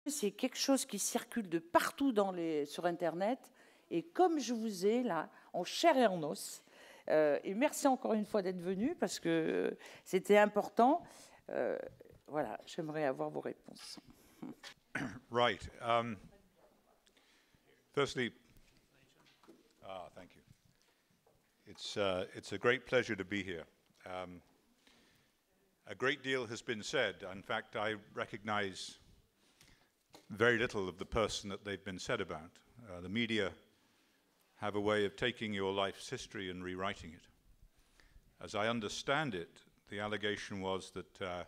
C'est quelque chose qui circule de partout sur Internet. Et comme je vous ai là, en chair et en os, et merci encore une fois d'être venu parce que c'était important. Voilà, j'aimerais avoir vos réponses. Right. Firstly, thank you. It's a great pleasure to be here. A great deal has been said. In fact, I recognize very little of the person that they've been said about. The media have a way of taking your life's history and rewriting it. As I understand it, the allegation was that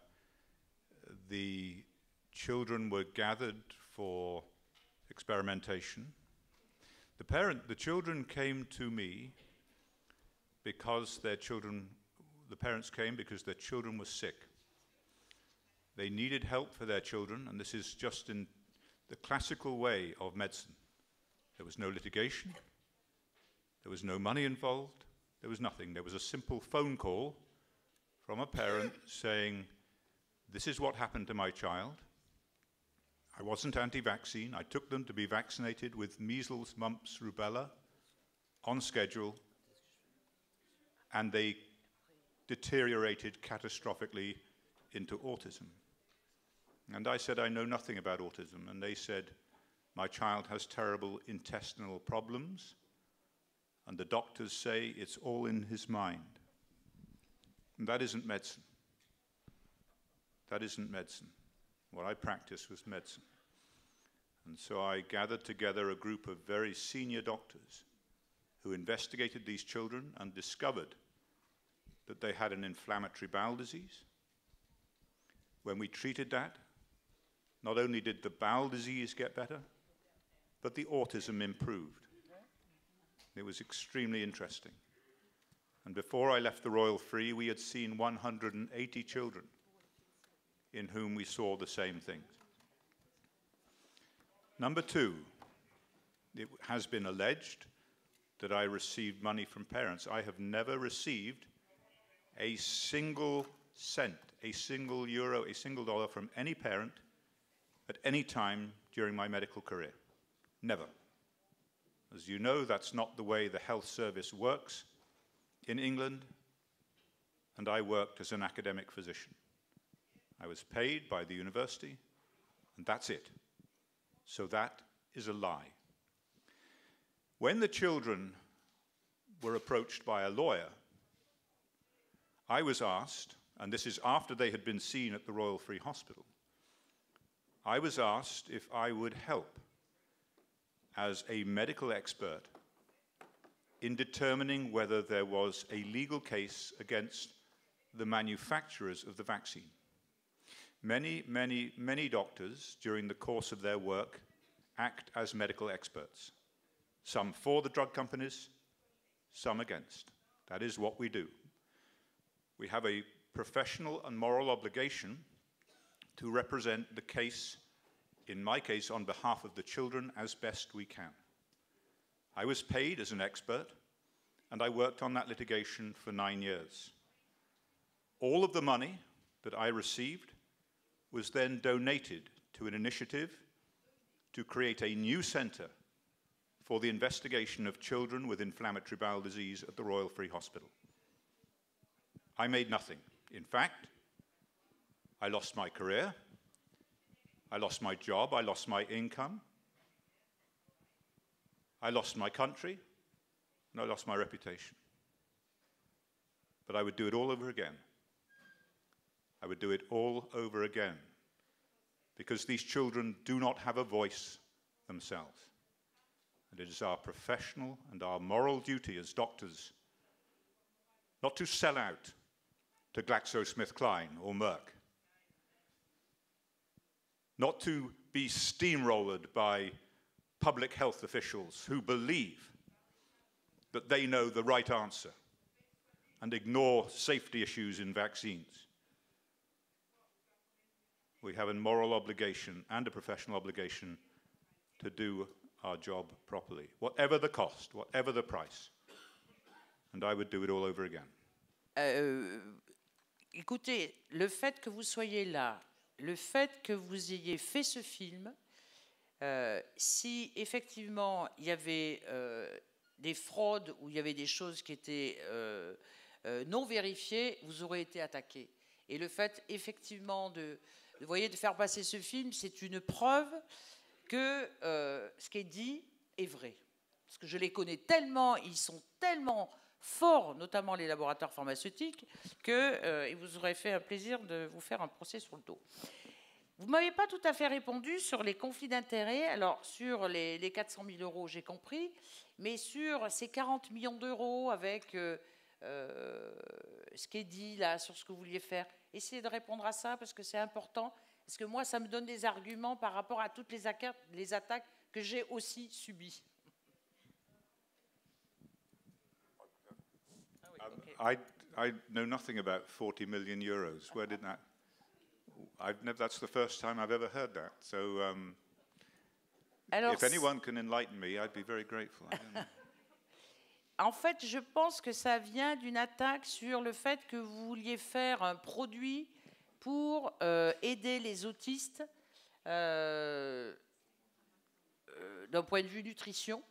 the children were gathered for experimentation. The children came to me because the parents came because their children were sick. They needed help for their children, and this is just in the classical way of medicine. There was no litigation, there was no money involved, there was nothing. There was a simple phone call from a parent saying, this is what happened to my child. I wasn't anti-vaccine. I took them to be vaccinated with measles, mumps, rubella on schedule, and they deteriorated catastrophically into autism. And I said, I know nothing about autism. And they said, my child has terrible intestinal problems, and the doctors say it's all in his mind. And that isn't medicine. That isn't medicine. What I practiced was medicine. And so I gathered together a group of very senior doctors who investigated these children and discovered that they had an inflammatory bowel disease. When we treated that, not only did the bowel disease get better, but the autism improved. It was extremely interesting. And before I left the Royal Free, we had seen 180 children in whom we saw the same things. Number two, it has been alleged that I received money from parents. I have never received a single cent, a single euro, a single dollar from any parent at any time during my medical career. Never. As you know, that's not the way the health service works in England, and I worked as an academic physician. I was paid by the university, and that's it. So that is a lie. When the children were approached by a lawyer, I was asked, and this is after they had been seen at the Royal Free Hospital, I was asked if I would help as a medical expert in determining whether there was a legal case against the manufacturers of the vaccine. Many doctors, during the course of their work, act as medical experts. Some for the drug companies, some against. That is what we do. We have a professional and moral obligation to represent the case, in my case, on behalf of the children as best we can. I was paid as an expert, and I worked on that litigation for 9 years. All of the money that I received was then donated to an initiative to create a new center for the investigation of children with inflammatory bowel disease at the Royal Free Hospital. I made nothing. In fact, I lost my career, I lost my job, I lost my income, I lost my country, and I lost my reputation. But I would do it all over again. I would do it all over again, because these children do not have a voice themselves. And it is our professional and our moral duty as doctors not to sell out to GlaxoSmithKline or Merck, not to be steamrolled by public health officials who believe that they know the right answer and ignore safety issues in vaccines. We have a moral obligation and a professional obligation to do our job properly, whatever the cost, whatever the price. And I would do it all over again. Écoutez, le fait que vous soyez là, le fait que vous ayez fait ce film, Si effectivement il y avait des fraudes ou il y avait des choses qui étaient non vérifiées, vous aurez été attaqué. Et le fait effectivement de faire passer ce film, c'est une preuve que ce qui est dit est vrai. Parce que je les connais tellement, ils sont tellement forts, notamment les laboratoires pharmaceutiques, que vous aurez fait un plaisir de vous faire un procès sur le dos. Vous ne m'avez pas tout à fait répondu sur les conflits d'intérêts. Alors, sur les 400 000 euros, j'ai compris, mais sur ces 40 millions d'euros avec ce qui est dit là, sur ce que vous vouliez faire, essayez de répondre à ça parce que c'est important. Parce que moi, ça me donne des arguments par rapport à toutes les attaques que j'ai aussi subies. I know nothing about 40 million euros. Where did that? That's the first time I've ever heard that. So, if anyone can enlighten me, I'd be very grateful. I don't know. En fait, je pense que ça vient d'une attaque sur le fait que vous vouliez faire un produit pour aider les autistes d'un point de vue nutrition.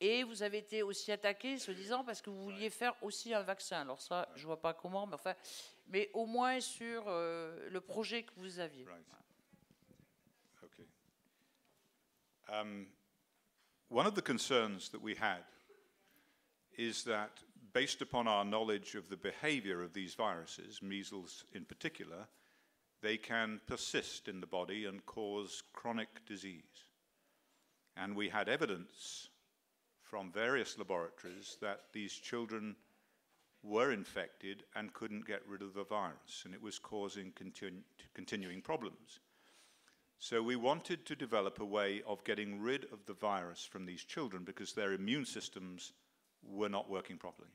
Et vous avez été aussi attaqué, se disant, parce que vous vouliez faire aussi un vaccin. Alors ça, je ne vois pas comment, mais au moins sur le projet que vous aviez. Right. Okay. One of the concerns that we had is that, based upon our knowledge of the behavior of these viruses, measles in particular, they can persist in the body and cause chronic disease. And we had evidence from various laboratories that these children were infected and couldn't get rid of the virus, and it was causing continuing problems. So we wanted to develop a way of getting rid of the virus from these children because their immune systems were not working properly.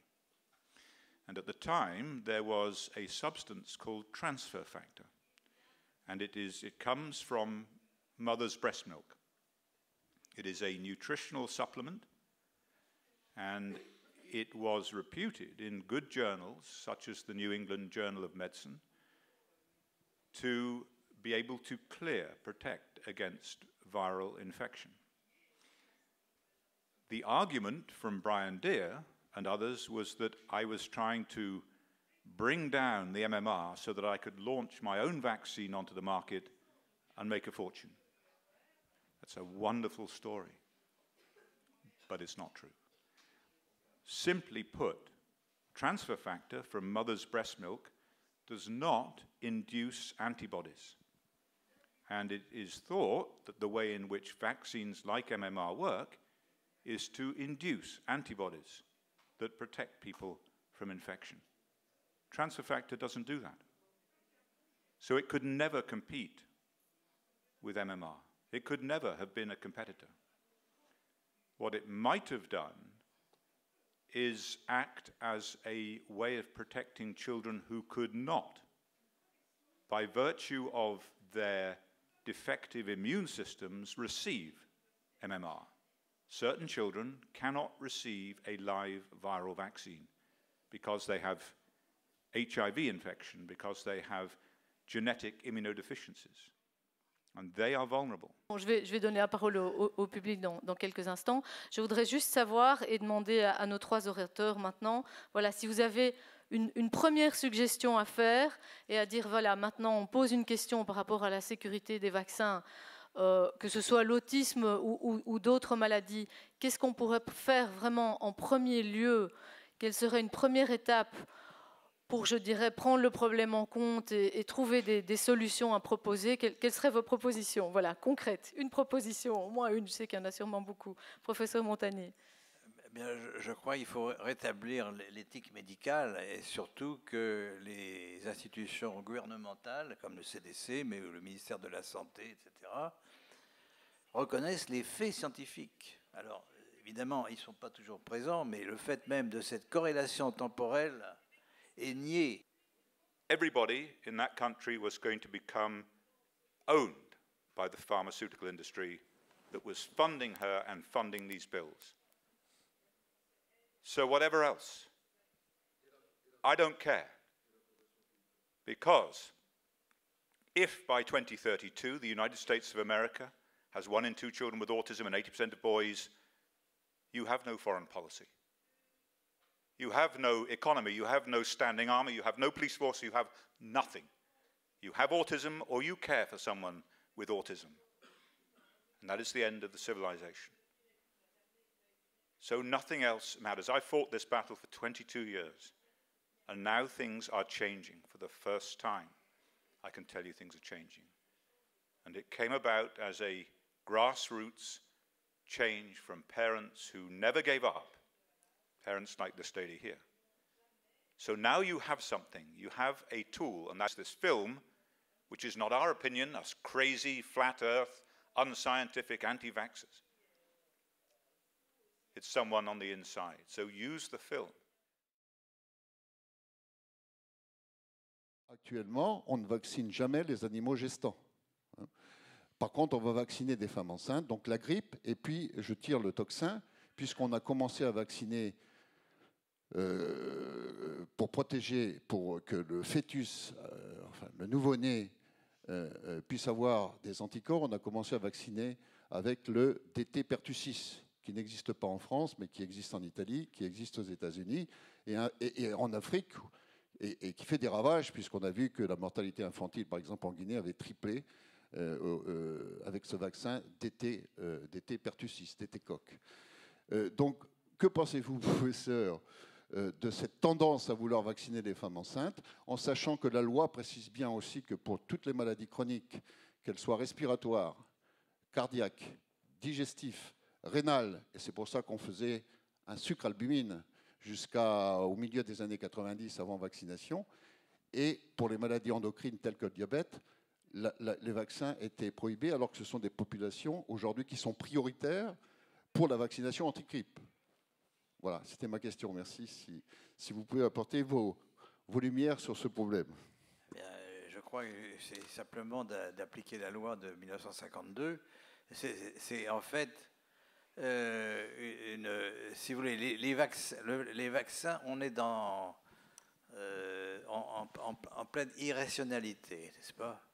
And at the time, there was a substance called transfer factor, and it comes from mother's breast milk. It is a nutritional supplement, and it was reputed in good journals, such as the New England Journal of Medicine, to be able to protect against viral infection. The argument from Brian Deere and others was that I was trying to bring down the MMR so that I could launch my own vaccine onto the market and make a fortune. That's a wonderful story, but it's not true. Simply put, transfer factor from mother's breast milk does not induce antibodies. And it is thought that the way in which vaccines like MMR work is to induce antibodies that protect people from infection. Transfer factor doesn't do that. So it could never compete with MMR. It could never have been a competitor. What it might have done is act as a way of protecting children who could not, by virtue of their defective immune systems, receive MMR. Certain children cannot receive a live viral vaccine because they have HIV infection, because they have genetic immunodeficiencies. And they are vulnerable. Bon, je vais donner la parole au public dans quelques instants. Je voudrais juste savoir et demander à nos trois orateurs maintenant, voilà, si vous avez une première suggestion à faire et à dire, voilà, maintenant on pose une question par rapport à la sécurité des vaccins, que ce soit l'autisme ou d'autres maladies, qu'est-ce qu'on pourrait faire vraiment en premier lieu? Quelle serait une première étape pour, je dirais, prendre le problème en compte et trouver des solutions à proposer? Quelles seraient vos propositions? Voilà, concrètes, une proposition, au moins une, je sais qu'il y en a sûrement beaucoup. Professeur Montagnier. Bien, je crois qu'il faut rétablir l'éthique médicale et surtout que les institutions gouvernementales, comme le CDC, mais le ministère de la Santé, etc., reconnaissent les faits scientifiques. Alors, évidemment, ils ne sont pas toujours présents, mais le fait même de cette corrélation temporelle est nié. Everybody in that country was going to become owned by the pharmaceutical industry that was funding her and funding these bills. So whatever else, I don't care. Because if by 2032 the United States of America has 1 in 2 children with autism and 80% of boys, you have no foreign policy. You have no economy, you have no standing army, you have no police force, you have nothing. You have autism or you care for someone with autism. And that is the end of the civilization. So nothing else matters. I fought this battle for 22 years, and now things are changing for the first time. I can tell you things are changing. And it came about as a grassroots change from parents who never gave up, parents like this lady here. So now you have something, you have a tool, and that's this film, which is not our opinion, us crazy, flat earth, unscientific anti-vaxxers. It's someone on the inside. So use the film. Actuellement, on ne vaccine jamais les animaux gestants. Par contre, on va vacciner des femmes enceintes, donc la grippe, et puis je tire le toxin, puisqu'on a commencé à vacciner pour protéger, pour que le fœtus, enfin le nouveau-né, puisse avoir des anticorps. On a commencé à vacciner avec le DT pertussis, qui n'existe pas en France, mais qui existe en Italie, qui existe aux États-Unis et en Afrique, et qui fait des ravages, puisqu'on a vu que la mortalité infantile, par exemple en Guinée, avait triplé avec ce vaccin DT pertussis, DT coq. Donc, que pensez-vous, professeur, de cette tendance à vouloir vacciner les femmes enceintes, en sachant que la loi précise bien aussi que pour toutes les maladies chroniques, qu'elles soient respiratoires, cardiaques, digestives, rénales, et c'est pour ça qu'on faisait un sucre-albumine jusqu'au milieu des années 90 avant vaccination, et pour les maladies endocrines telles que le diabète, les vaccins étaient prohibés, alors que ce sont des populations aujourd'hui qui sont prioritaires pour la vaccination anti-grippe. Voilà, c'était ma question. Merci. Si vous pouvez apporter vos lumières sur ce problème. Bien, je crois que c'est simplement d'appliquer la loi de 1952. C'est en fait, si vous voulez, les vaccins, on est en pleine irrationalité, n'est-ce pas?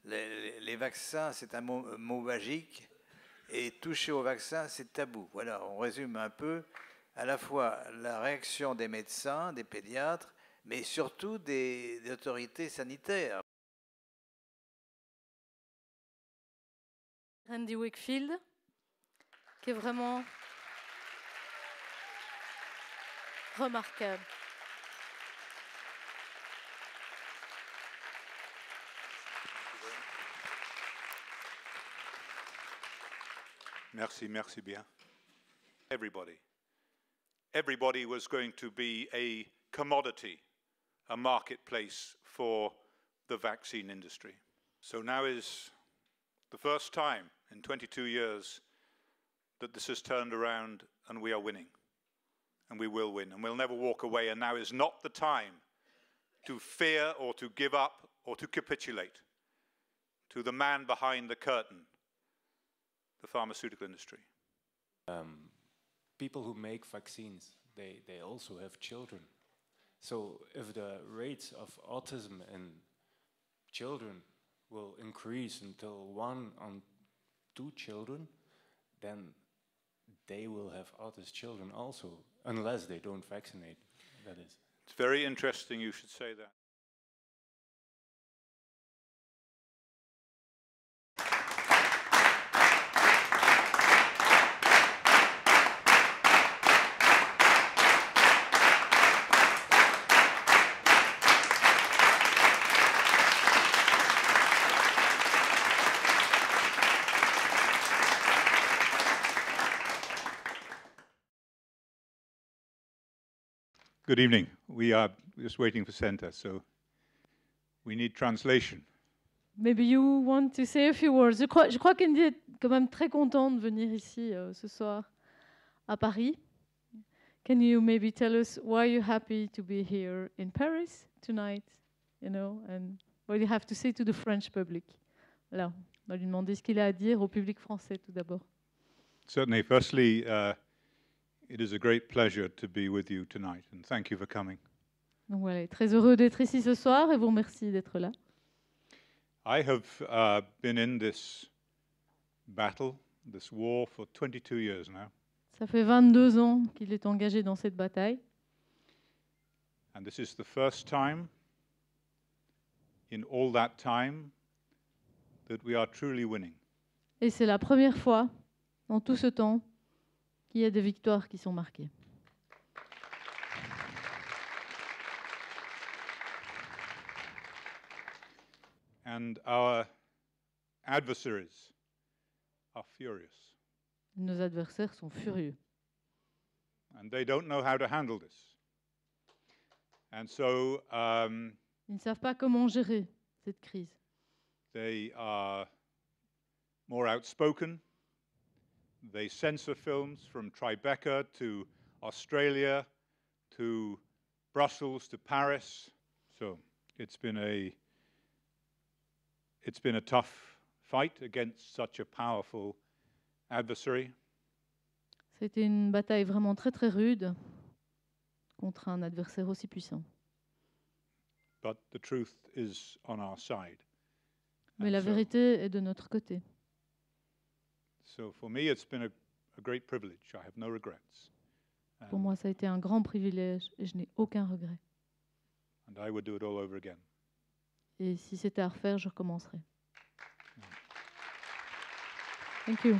Les vaccins, c'est un mot magique, et toucher au vaccin, c'est tabou. Voilà, on résume un peu à la fois la réaction des médecins, des pédiatres, mais surtout des autorités sanitaires. Randy Wakefield, qui est vraiment remarquable. Merci, merci bien. Everybody was going to be a commodity, a marketplace for the vaccine industry. So now is the first time in 22 years that this has turned around and we are winning. And we will win, and we'll never walk away, and now is not the time to fear or to give up or to capitulate to the man behind the curtain, the pharmaceutical industry. People who make vaccines, they also have children. So if the rates of autism in children will increase until 1 on 2 children, then they will have autistic children also, unless they don't vaccinate, that is. It's very interesting you should say that. Good evening. We are just waiting for Senta, so we need translation. Maybe you want to say a few words. Je crois qu'Andy est quand même très content de venir ici ce soir à Paris. Can you maybe tell us why you're happy to be here in Paris tonight, you know, and what you have to say to the French public? Voilà, on va lui demander ce qu'il a à dire au public français tout d'abord. Certainly. Firstly, it is a great pleasure to be with you tonight, and thank you for coming. Donc voilà, très heureux d'être ici ce soir et vous remercie d'être là. I have been in this battle, this war, for 22 years now. Ça fait 22 ans qu'il est engagé dans cette bataille. And this is the first time in all that time that we are truly winning. Et c'est la première fois, dans tout ce temps, qu'il y a des victoires qui sont marquées. And our adversaries are furious. Nos adversaires sont furieux. And they don't know how to handle this. And so Ils ne savent pas comment gérer cette crise. they are more outspoken. They censor films from Tribeca to Australia to Brussels to Paris. So it's been a tough fight against such a powerful adversary. C'était une bataille vraiment très très rude contre un adversaire aussi puissant. But the truth is on our side. Mais And la so- vérité est de notre côté. So for me, it's been a great privilege. I have no regrets. Pour moi, ça a été un grand privilège et je n'ai aucun regret. And I would do it all over again. Et si c'était à refaire, je recommencerais. Thank you.